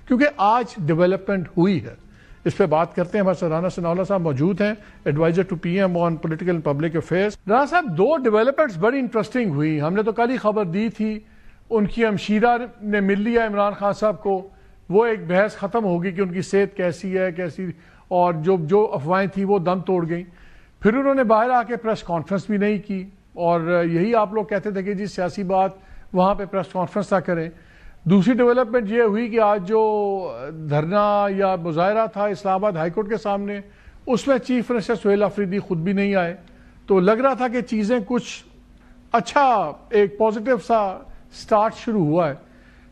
کیونکہ آج ڈیولپمنٹ ہوئی ہے. اس پہ بات کرتے ہیں. ہمارے ساتھ رانا ثناءاللہ صاحب موجود ہیں, advisor to P M on political and public affairs. Rana صاحب, 2 ڈیولپمنٹس بڑی انٹرسٹنگ ہوئی. ہم نے تو کل ہی خبر دی تھی, ان کی ہمشیرہ نے مل لیا عمران خان صاحب کو, وہ ایک بحث ختم ہوگی کہ ان کی صحت کیسی ہے کیسی, اور جو افواہیں تھیں وہ دم توڑ گئیں. پھر انہوں نے باہر آ کے پریس کانفرنس بھی نہیں کی, اور یہی آپ لوگ کہتے تھے کہ جی سیاسی بات وہاں پہ پریس کانفرنس نہ کریں. دوسری ڈیولپمنٹ یہ ہوئی کہ آج جو دھرنا یا مظاہرہ تھا اسلام آباد ہائی کورٹ کے سامنے, اس میں چیف منسٹر سہیل آفریدی خود بھی نہیں آئے. تو لگ رہا تھا کہ چیزیں کچھ اچھا ایک پازیٹیو سا سٹارٹ شروع ہوا ہے.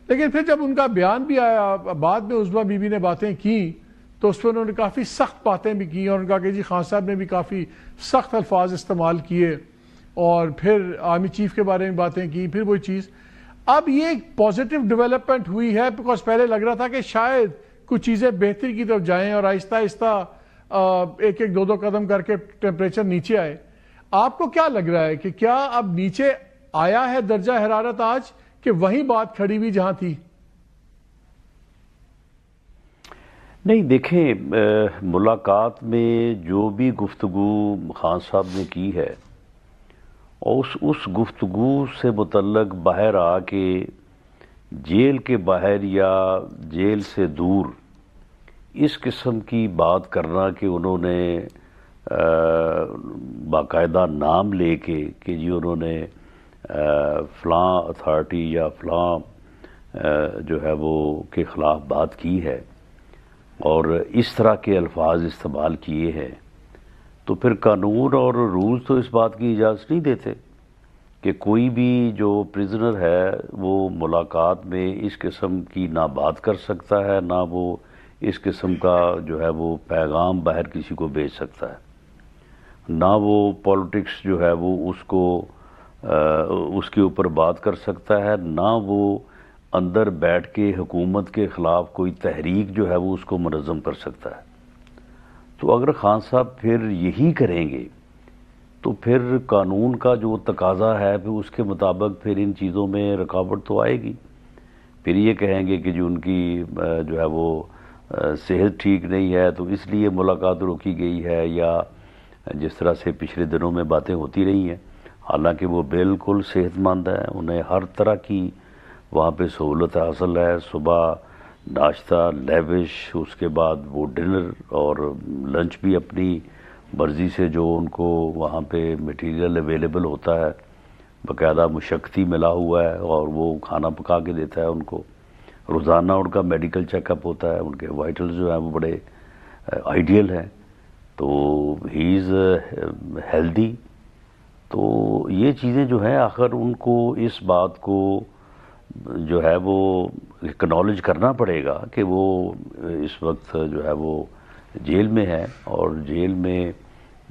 لیکن پھر جب ان کا بیان بھی آیا, بعد میں عظمیٰ بی بی نے باتیں کی, تو اس پہ انہوں نے کافی سخت باتیں بھی کی, اور ان کا کہ جی خان صاحب نے بھی کافی سخت الفاظ استعمال کیے, اور پھر آرمی چیف کے بارے میں باتیں کی. پھر وہی چیز, اب یہ ایک پازیٹیو ڈیولپمنٹ ہوئی ہے, بیکاز پہلے لگ رہا تھا کہ شاید کچھ چیزیں بہتری کی طرف جائیں اور آہستہ آہستہ ایک 2 قدم کر کے ٹیمپریچر نیچے آئے. آپ کو کیا لگ رہا ہے کہ کیا اب نیچے آیا ہے درجہ حرارت آج, کہ وہیں بات کھڑی ہوئی جہاں تھی؟ نہیں, دیکھیں, ملاقات میں جو بھی گفتگو خان صاحب نے کی ہے, اور اس گفتگو سے متعلق باہر آ کے جیل کے باہر یا جیل سے دور اس قسم کی بات کرنا کہ انہوں نے باقاعدہ نام لے کے کہ جی انہوں نے فلاں اتھارٹی یا فلاں جو ہے وہ کے خلاف بات کی ہے اور اس طرح کے الفاظ استعمال کیے ہیں, تو پھر قانون اور رولز تو اس بات کی اجازت نہیں دیتے کہ کوئی بھی جو پرزنر ہے وہ ملاقات میں اس قسم کی نہ بات کر سکتا ہے, نہ وہ اس قسم کا جو ہے وہ پیغام باہر کسی کو بھیج سکتا ہے, نہ وہ پولیٹکس جو ہے وہ اس کے اوپر بات کر سکتا ہے, نہ وہ اندر بیٹھ کے حکومت کے خلاف کوئی تحریک جو ہے وہ اس کو منظم کر سکتا ہے. تو اگر خان صاحب پھر یہی کریں گے تو پھر قانون کا جو تقاضا ہے پھر اس کے مطابق پھر ان چیزوں میں رکاوٹ تو آئے گی. پھر یہ کہیں گے کہ جو ان کی جو ہے وہ صحت ٹھیک نہیں ہے تو اس لیے ملاقات روکی گئی ہے, یا جس طرح سے پچھلے دنوں میں باتیں ہوتی رہی ہیں, حالانکہ وہ بالکل صحت مند ہیں, انہیں ہر طرح کی وہاں پہ سہولت حاصل ہے, صبح ناشتہ لیوش, اس کے بعد وہ ڈنر اور لنچ بھی اپنی مرضی سے جو ان کو وہاں پہ میٹیریل اویلیبل ہوتا ہے, باقاعدہ مشقتی ملا ہوا ہے اور وہ کھانا پکا کے دیتا ہے ان کو. روزانہ ان کا میڈیکل چیک اپ ہوتا ہے, ان کے وائٹلز جو ہیں وہ بڑے آئیڈیل ہیں, تو ہی از ہیلدی. تو یہ چیزیں جو ہیں آخر ان کو اس بات کو جو ہے وہ اکنالج کرنا پڑے گا کہ وہ اس وقت جو ہے وہ جیل میں ہے, اور جیل میں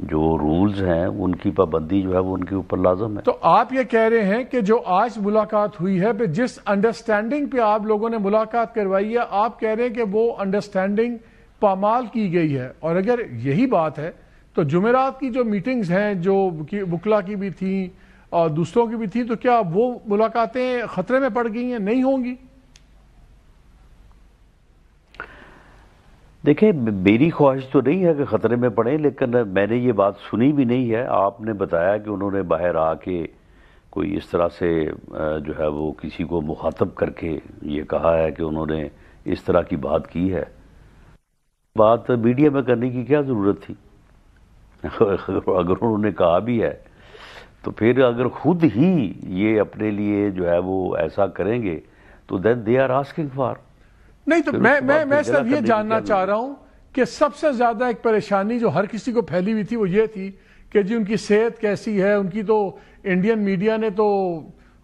جو رولز ہیں ان کی پابندی جو ہے وہ ان کے اوپر لازم ہے. تو آپ یہ کہہ رہے ہیں کہ جو آج ملاقات ہوئی ہے, جس انڈرسٹینڈنگ پہ آپ لوگوں نے ملاقات کروائی ہے, آپ کہہ رہے ہیں کہ وہ انڈرسٹینڈنگ پامال کی گئی ہے, اور اگر یہی بات ہے تو جمعرات کی جو میٹنگز ہیں جو وکلا کی بھی تھیں اور دوسروں کی بھی تھی, تو کیا وہ ملاقاتیں خطرے میں پڑ گئی ہیں, نہیں ہوں گی؟ دیکھیں, میری خواہش تو نہیں ہے کہ خطرے میں پڑیں, لیکن میں نے یہ بات سنی بھی نہیں ہے. آپ نے بتایا کہ انہوں نے باہر آ کے کوئی اس طرح سے جو ہے وہ کسی کو مخاطب کر کے یہ کہا ہے کہ انہوں نے اس طرح کی بات کی ہے. بات میڈیا میں کرنے کی کیا ضرورت تھی؟ اگر انہوں نے کہا بھی ہے تو پھر اگر خود ہی یہ اپنے لیے جو ہے وہ ایسا کریں گے تو دین دے آر آسکنگ فار. نہیں, تو میں صرف یہ جاننا چاہ رہا ہوں کہ سب سے زیادہ ایک پریشانی جو ہر کسی کو پھیلی ہوئی تھی وہ یہ تھی کہ جی ان کی صحت کیسی ہے. ان کی تو انڈین میڈیا نے تو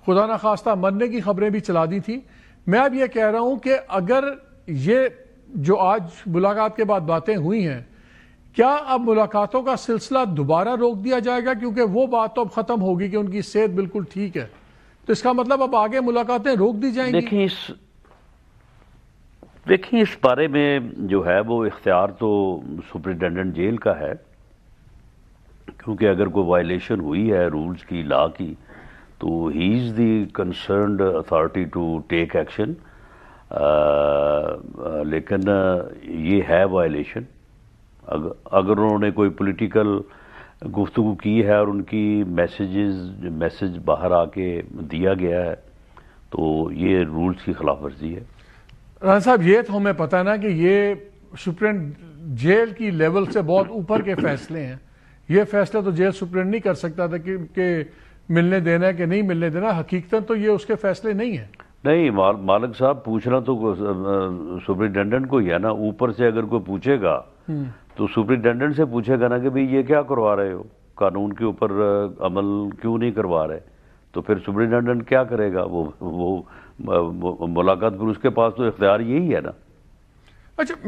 خدا نخواستہ مرنے کی خبریں بھی چلا دی تھیں. میں اب یہ کہہ رہا ہوں کہ اگر یہ جو آج ملاقات کے بعد باتیں ہوئی ہیں, کیا اب ملاقاتوں کا سلسلہ دوبارہ روک دیا جائے گا؟ کیونکہ وہ بات تو اب ختم ہوگی کہ ان کی صحت بالکل ٹھیک ہے, تو اس کا مطلب اب آگے ملاقاتیں روک دی جائیں گی. دیکھیں اس بارے میں جو ہے وہ اختیار تو سپرنٹینڈنٹ جیل کا ہے, کیونکہ اگر کوئی وائلیشن ہوئی ہے رولز کی, لا کی, تو ہی is the concerned authority to take action. لیکن یہ ہے وائلیشن. اگر انہوں نے کوئی پولیٹیکل گفتگو کی ہے اور ان کی میسج باہر آ کے دیا گیا ہے تو یہ رولز کی خلاف ورزی ہے. رانا صاحب یہ تو ہمیں پتہ نا کہ یہ سپرنٹ جیل کی لیول سے بہت اوپر کے فیصلے ہیں. یہ فیصلہ تو جیل سپرنٹ نہیں کر سکتا تھا کہ ملنے دینا ہے کہ نہیں ملنے دینا. حقیقتاً تو یہ اس کے فیصلے نہیں ہیں. نہیں مالک صاحب پوچھنا تو سپرنٹینڈنٹ کو ہی ہے نا. اوپر سے اگر کوئی پوچھے گا تو سپرنٹینڈنٹ سے پوچھے گا نا کہ بھئی یہ کیا کروا رہے ہو, قانون کے اوپر عمل کیوں نہیں کروا رہے. تو پھر سپرنٹینڈنٹ کیا کرے گا, وہ ملاقات, پھر اس کے پاس تو اختیار یہی ہے نا. اچھا